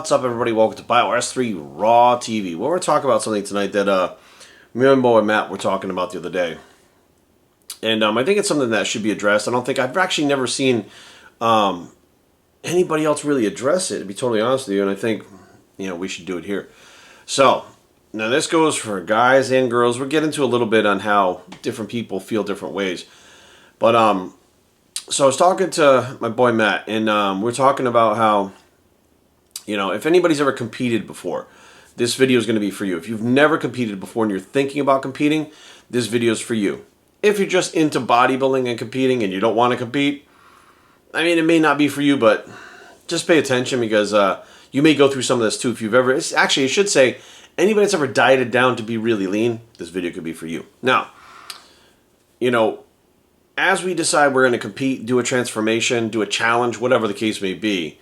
What's up, everybody? Welcome to BioS3 Raw TV. Well, we're talking about something tonight that me and my boy Matt were talking about the other day. And I think it's something that should be addressed. I've actually never seen anybody else really address it, to be totally honest with you. And I think, we should do it here. So, now this goes for guys and girls. We'll get into a little bit on how different people feel different ways. But, so I was talking to my boy Matt, and we're talking about how, if anybody's ever competed before, this video is going to be for you. If you've never competed before and you're thinking about competing, this video is for you. If you're just into bodybuilding and competing and you don't want to compete, it may not be for you, but just pay attention because you may go through some of this too. If you've ever, actually, I should say, anybody that's ever dieted down to be really lean, this video could be for you. Now, as we decide we're going to compete, do a transformation, do a challenge, whatever the case may be,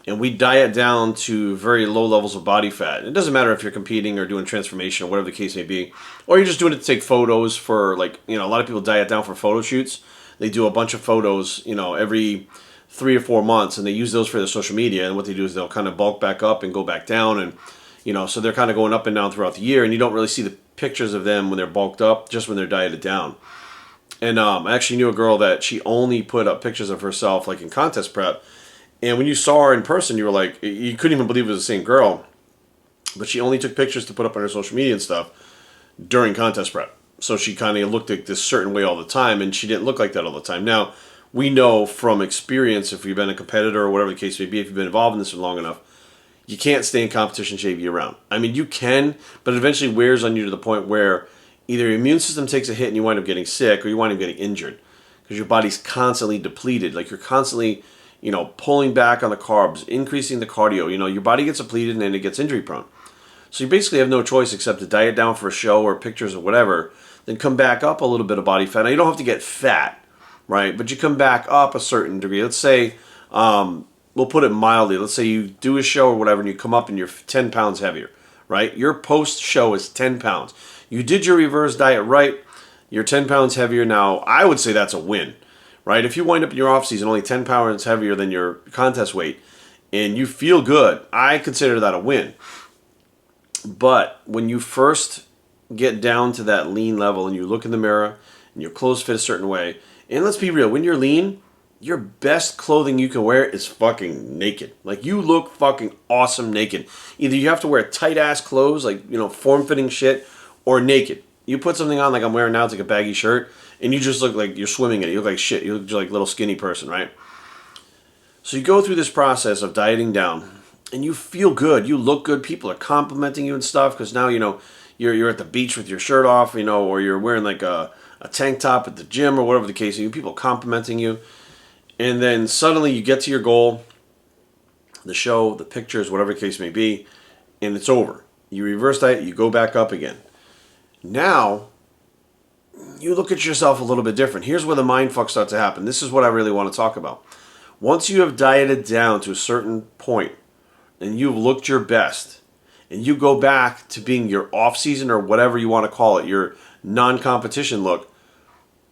and we diet down to very low levels of body fat. It doesn't matter if you're competing or doing transformation or whatever the case may be, or you're just doing it to take photos for, a lot of people diet down for photo shoots. They do a bunch of photos, every 3 or 4 months, and they use those for their social media. And what they do is they'll kind of bulk back up and go back down, and so they're kind of going up and down throughout the year, and you don't really see the pictures of them when they're bulked up, just when they're dieted down. And I actually knew a girl that she only put up pictures of herself, in contest prep. And when you saw her in person, you were like, you couldn't even believe it was the same girl. But she only took pictures to put up on her social media and stuff during contest prep. So she kind of looked like this certain way all the time, and she didn't look like that all the time. Now, we know from experience, if you've been a competitor or whatever the case may be, if you've been involved in this for long enough, you can't stay in competition shape year-round. You can, but it eventually wears on you to the point where either your immune system takes a hit and you wind up getting sick, or you wind up getting injured because your body's constantly depleted. You're constantly pulling back on the carbs, increasing the cardio. Your body gets depleted and then it gets injury prone. So you basically have no choice except to diet down for a show or pictures or whatever, then come back up a little bit of body fat. Now, you don't have to get fat, right? But you come back up a certain degree. Let's say, we'll put it mildly. Let's say you do a show or whatever and you come up and you're 10 pounds heavier, right? Your post-show is 10 pounds. You did your reverse diet right. You're 10 pounds heavier. Now, I would say that's a win. Right? If you wind up in your off-season only 10 pounds heavier than your contest weight and you feel good, I consider that a win. But when you first get down to that lean level and you look in the mirror and your clothes fit a certain way, and let's be real, when you're lean, your best clothing you can wear is fucking naked. You look fucking awesome naked. Either you have to wear tight-ass clothes, form-fitting shit, or naked. You put something on like I'm wearing now, it's like a baggy shirt, and you just look like you're swimming in it. You look like shit. You look like a little skinny person, right? So you go through this process of dieting down, and you feel good. You look good. People are complimenting you and stuff because now, you're at the beach with your shirt off, or you're wearing a tank top at the gym or whatever the case is. People complimenting you. And then suddenly you get to your goal, the show, the pictures, whatever the case may be, and it's over. You reverse diet, you go back up again. Now, you look at yourself a little bit different. Here's where the mind fuck starts to happen. This is what I really want to talk about. Once you have dieted down to a certain point and you've looked your best and you go back to being your off-season or whatever you want to call it, your non-competition look,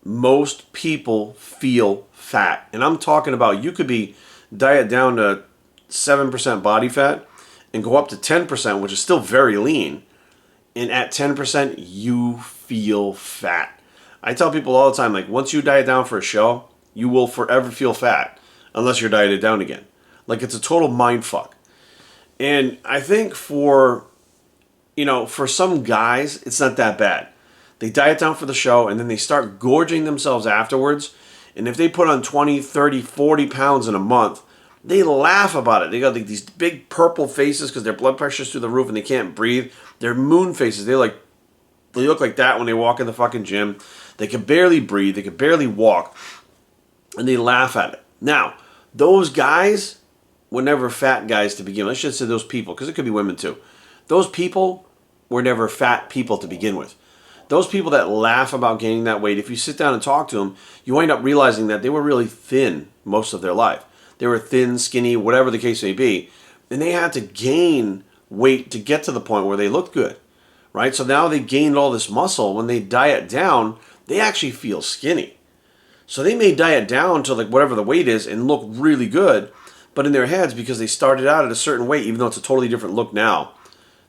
most people feel fat. And I'm talking about you could be diet down to 7% body fat and go up to 10%, which is still very lean. And at 10%, you feel fat. I tell people all the time, once you diet down for a show, you will forever feel fat unless you're dieted down again. It's a total mind fuck. And I think for some guys, it's not that bad. They diet down for the show and then they start gorging themselves afterwards. And if they put on 20, 30, 40 pounds in a month, they laugh about it. They got these big purple faces because their blood pressure's through the roof and they can't breathe. They're moon faces. They look like that when they walk in the fucking gym. They can barely breathe. They can barely walk. And they laugh at it. Now, those guys were never fat guys to begin with. I should say those people, because it could be women too. Those people were never fat people to begin with. Those people that laugh about gaining that weight, if you sit down and talk to them, you wind up realizing that they were really thin most of their life. They were thin, skinny, whatever the case may be. And they had to gain weight to get to the point where they looked good. Right? So now they gained all this muscle. When they diet down, they actually feel skinny. So they may diet down to whatever the weight is and look really good. But in their heads, because they started out at a certain weight, even though it's a totally different look now,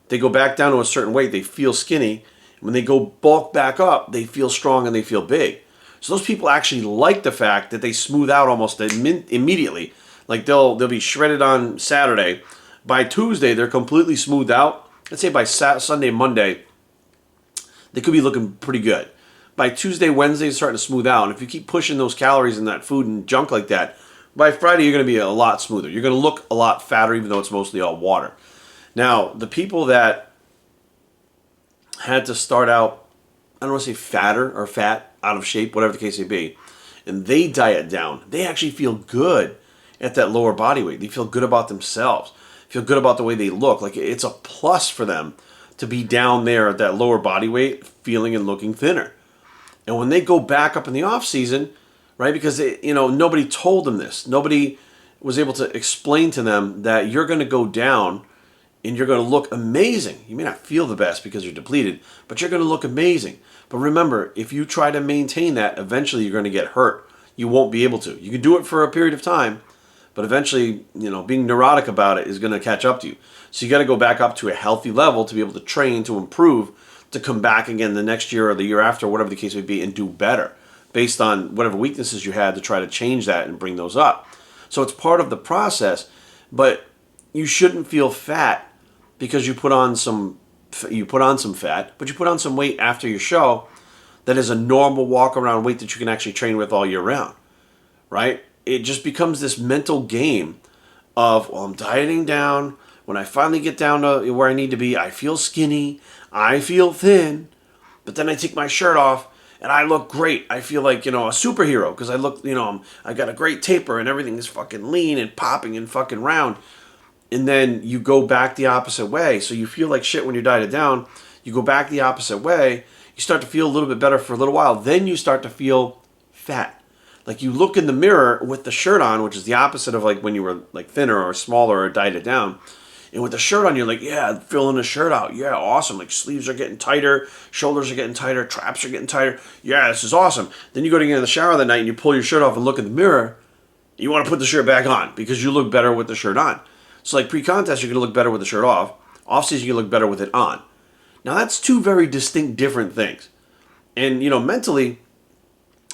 they go back down to a certain weight, they feel skinny. When they go bulk back up, they feel strong and they feel big. So those people actually like the fact that they smooth out almost immediately. Like they'll be shredded on Saturday. By Tuesday, they're completely smoothed out. Let's say by Sunday, Monday, they could be looking pretty good. By Tuesday, Wednesday, it's starting to smooth out. And if you keep pushing those calories in that food and junk like that, by Friday, you're going to be a lot smoother. You're going to look a lot fatter, even though it's mostly all water. Now, the people that had to start out, I don't want to say fatter or fat, out of shape, whatever the case may be, and they diet down, they actually feel good at that lower body weight. They feel good about themselves, feel good about the way they look. Like it's a plus for them to be down there at that lower body weight, feeling and looking thinner. And when they go back up in the off season, right, because nobody told them this, nobody was able to explain to them that you're going to go down and you're going to look amazing. You may not feel the best because you're depleted, but you're going to look amazing. But remember, if you try to maintain that, eventually you're going to get hurt. You won't be able to. You can do it for a period of time, but eventually, being neurotic about it is going to catch up to you. So you got to go back up to a healthy level to be able to train, to improve, to come back again the next year or the year after, whatever the case may be, and do better based on whatever weaknesses you had to try to change that and bring those up. So it's part of the process, but you shouldn't feel fat because you put on some fat, but you put on some weight after your show that is a normal walk around weight that you can actually train with all year round, right? It just becomes this mental game of, well, I'm dieting down. When I finally get down to where I need to be, I feel skinny, I feel thin, but then I take my shirt off and I look great. I feel like, a superhero because I look, I got a great taper and everything is fucking lean and popping and fucking round. And then you go back the opposite way. So you feel like shit when you're dieted down. You go back the opposite way. You start to feel a little bit better for a little while. Then you start to feel fat. Like you look in the mirror with the shirt on, which is the opposite of like when you were like thinner or smaller or dieted down. And with the shirt on, you're like, yeah, filling the shirt out. Yeah, awesome. Like sleeves are getting tighter, shoulders are getting tighter, traps are getting tighter. Yeah, this is awesome. Then you go to get in the shower that night and you pull your shirt off and look in the mirror. You want to put the shirt back on because you look better with the shirt on. So like pre-contest, you're going to look better with the shirt off. Off-season, you look better with it on. Now that's two very distinct different things. And, mentally,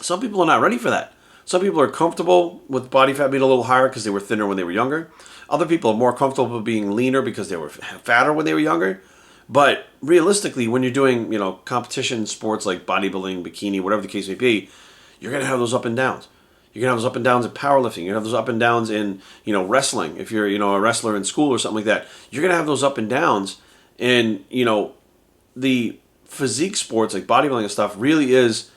some people are not ready for that. Some people are comfortable with body fat being a little higher because they were thinner when they were younger. Other people are more comfortable with being leaner because they were fatter when they were younger. But realistically, when you're doing, competition sports like bodybuilding, bikini, whatever the case may be, you're going to have those up and downs. You're going to have those up and downs in powerlifting. You're going to have those up and downs in, wrestling. If you're, a wrestler in school or something like that, you're going to have those up and downs. And, the physique sports like bodybuilding and stuff really is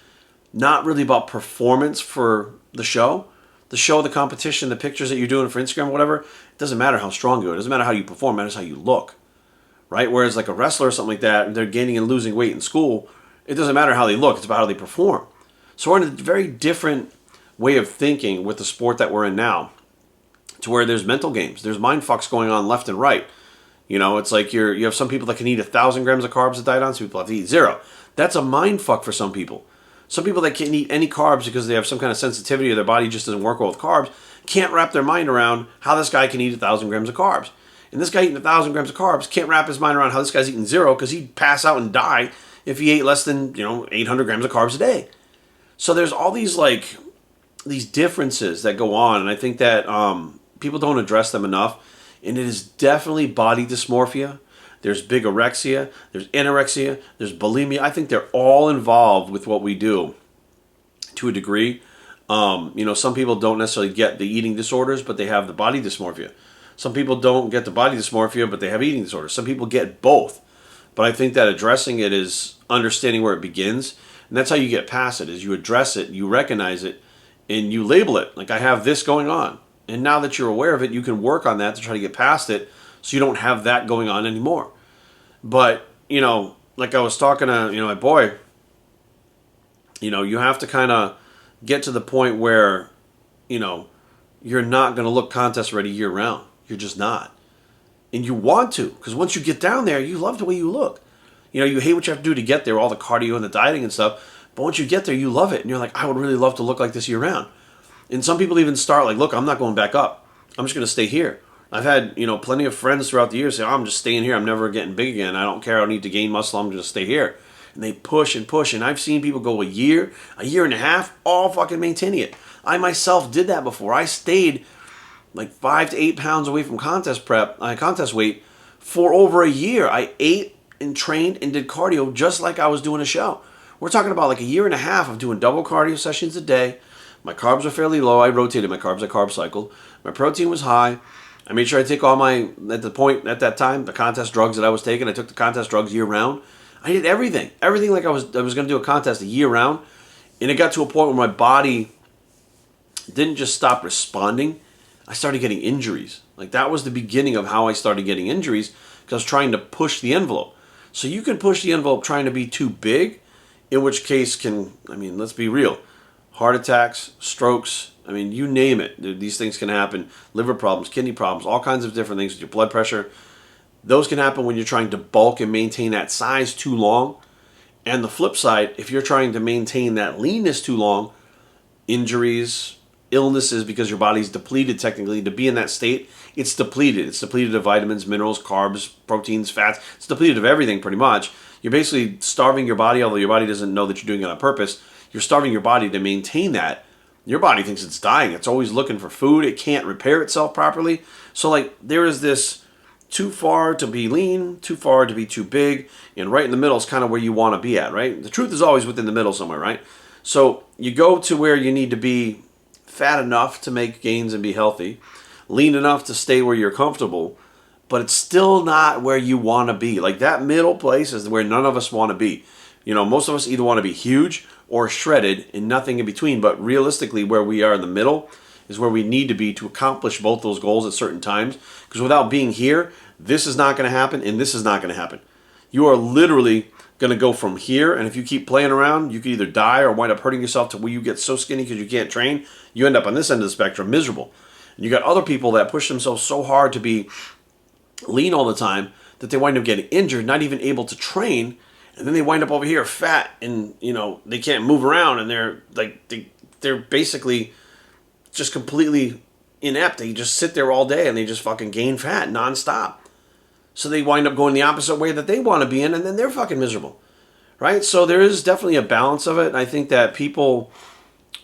not really about performance for the show. The show, the competition, the pictures that you're doing for Instagram or whatever, it doesn't matter how strong you are. It doesn't matter how you perform. It matters how you look, right? Whereas like a wrestler or something like that, they're gaining and losing weight in school. It doesn't matter how they look. It's about how they perform. So we're in a very different way of thinking with the sport that we're in now, to where there's mental games. There's mind fucks going on left and right. It's like you have some people that can eat 1,000 grams of carbs to diet on. Some people have to eat 0. That's a mind fuck for some people. Some people that can't eat any carbs because they have some kind of sensitivity or their body just doesn't work well with carbs can't wrap their mind around how this guy can eat 1,000 grams of carbs. And this guy eating 1,000 grams of carbs can't wrap his mind around how this guy's eating 0 because he'd pass out and die if he ate less than 800 grams of carbs a day. So there's all these these differences that go on, and I think that people don't address them enough. And it is definitely body dysmorphia. There's bigorexia, there's anorexia, there's bulimia. I think they're all involved with what we do to a degree. Some people don't necessarily get the eating disorders, but they have the body dysmorphia. Some people don't get the body dysmorphia, but they have eating disorders. Some people get both. But I think that addressing it is understanding where it begins. And that's how you get past it, is you address it, you recognize it, and you label it. Like, I have this going on. And now that you're aware of it, you can work on that to try to get past it so you don't have that going on anymore. But, like I was talking to, my boy, you have to kind of get to the point where, you're not going to look contest ready year round. You're just not. And you want to, because once you get down there, you love the way you look. You hate what you have to do to get there, all the cardio and the dieting and stuff. But once you get there, you love it. And you're like, I would really love to look like this year round. And some people even start like, look, I'm not going back up. I'm just going to stay here. I've had, plenty of friends throughout the years say, oh, I'm just staying here. I'm never getting big again. I don't care. I don't need to gain muscle. I'm just stay here. And they push and push. And I've seen people go a year and a half, all fucking maintaining it. I myself did that before. I stayed like 5 to 8 pounds away from contest weight for over a year. I ate and trained and did cardio just like I was doing a show. We're talking about like a year and a half of doing double cardio sessions a day. My carbs were fairly low. I rotated my carbs. I carb cycled. My protein was high. I made sure I take all at that time, the contest drugs that I was taking. I took the contest drugs year round. I did everything like I was going to do a contest a year round. And it got to a point where my body didn't just stop responding. I started getting injuries. Like that was the beginning of how I started getting injuries because I was trying to push the envelope. So you can push the envelope trying to be too big, in which case let's be real. Heart attacks, strokes, you name it. These things can happen. Liver problems, kidney problems, all kinds of different things with your blood pressure. Those can happen when you're trying to bulk and maintain that size too long. And the flip side, if you're trying to maintain that leanness too long, injuries, illnesses, because your body's depleted technically to be in that state. It's depleted. It's depleted of vitamins, minerals, carbs, proteins, fats. It's depleted of everything pretty much. You're basically starving your body, although your body doesn't know that you're doing it on purpose. You're starving your body to maintain that. Your body thinks it's dying. It's always looking for food. It can't repair itself properly. So there is this too far to be lean, too far to be too big, and right in the middle is kind of where you want to be at, right? The truth is always within the middle somewhere, right? So you go to where you need to be fat enough to make gains and be healthy, lean enough to stay where you're comfortable, but it's still not where you want to be. Like that middle place is where none of us want to be. Most of us either want to be huge or shredded and nothing in between, but realistically where we are in the middle is where we need to be to accomplish both those goals at certain times. Because without being here, this is not going to happen and this is not going to happen. You are literally going to go from here, and if you keep playing around, you can either die or wind up hurting yourself to where you get so skinny because you can't train, you end up on this end of the spectrum miserable. And you got other people that push themselves so hard to be lean all the time that they wind up getting injured, not even able to train, and then they wind up over here fat and they can't move around, and they're basically just completely inept. They just sit there all day and they just fucking gain fat nonstop. So they wind up going the opposite way that they want to be in, and then they're fucking miserable, right? So there is definitely a balance of it. And I think that people,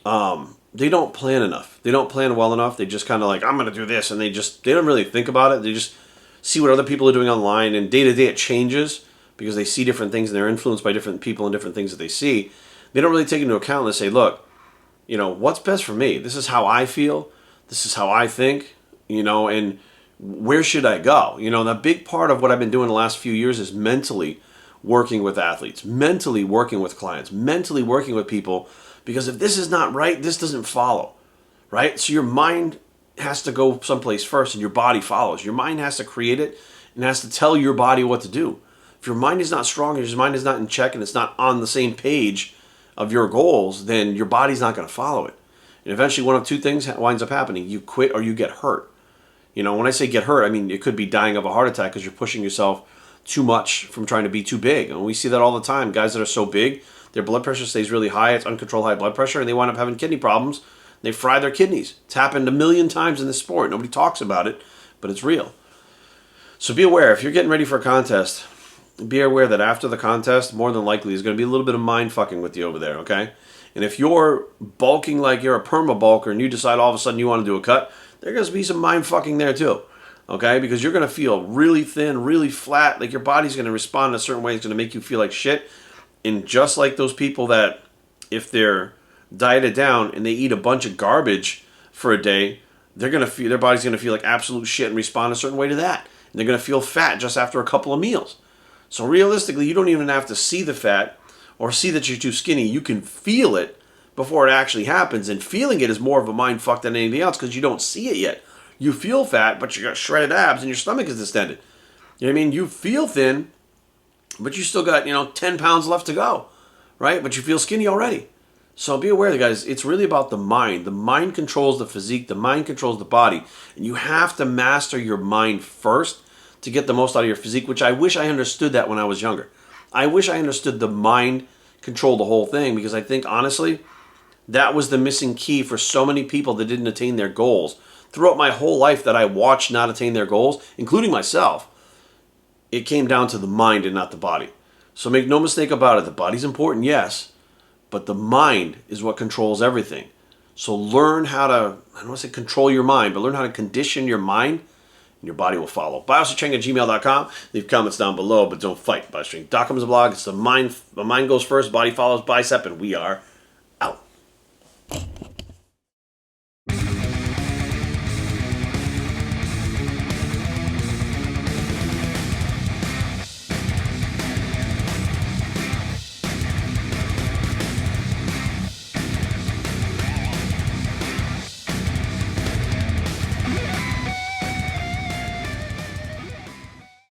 they don't plan enough. They don't plan well enough. They just kind of I'm going to do this, and they don't really think about it. They just see what other people are doing online, and day to day it changes because they see different things and they're influenced by different people and different things that they see. They don't really take into account and they say, look, what's best for me? This is how I feel. This is how I think, and where should I go? The big part of what I've been doing the last few years is mentally working with athletes, mentally working with clients, mentally working with people, because if this is not right, this doesn't follow, right? So your mind has to go someplace first and your body follows. Your mind has to create it and has to tell your body what to do. If your mind is not strong and your mind is not in check and it's not on the same page of your goals, then your body's not going to follow it. And eventually one of two things winds up happening. You quit or you get hurt. When I say get hurt, it could be dying of a heart attack because you're pushing yourself too much from trying to be too big. And we see that all the time. Guys that are so big, their blood pressure stays really high. It's uncontrolled high blood pressure, and they wind up having kidney problems. They fry their kidneys. It's happened a million times in this sport. Nobody talks about it, but it's real. So be aware. If you're getting ready for a contest, be aware that after the contest, more than likely, there's going to be a little bit of mind fucking with you over there, okay? And if you're bulking like you're a perma bulker and you decide all of a sudden you want to do a cut, there's going to be some mind fucking there too, okay? Because you're going to feel really thin, really flat, like your body's going to respond in a certain way. It's going to make you feel like shit. And just like those people that, if they're dieted down and they eat a bunch of garbage for a day, they're going to feel, their body's going to feel like absolute shit and respond a certain way to that. And they're going to feel fat just after a couple of meals. So realistically, you don't even have to see the fat or see that you're too skinny. You can feel it before it actually happens. And feeling it is more of a mind fuck than anything else because you don't see it yet. You feel fat, but you got shredded abs and your stomach is distended. You know what I mean? You feel thin, but you still got, 10 pounds left to go, right? But you feel skinny already. So be aware, guys, it's really about the mind. The mind controls the physique. The mind controls the body. And you have to master your mind first to get the most out of your physique, which I wish I understood that when I was younger. I wish I understood the mind controlled the whole thing, because I think, honestly, that was the missing key for so many people that didn't attain their goals. throughout my whole life that I watched not attain their goals, including myself, it came down to the mind and not the body. So make no mistake about it. The body's important, yes, but the mind is what controls everything. So learn how to, I don't want to say control your mind, but learn how to condition your mind, and your body will follow. BioStrength@gmail.com. Leave comments down below, but don't fight. BioStrength.com is a blog. It's the mind goes first, body follows, bicep, and we are out.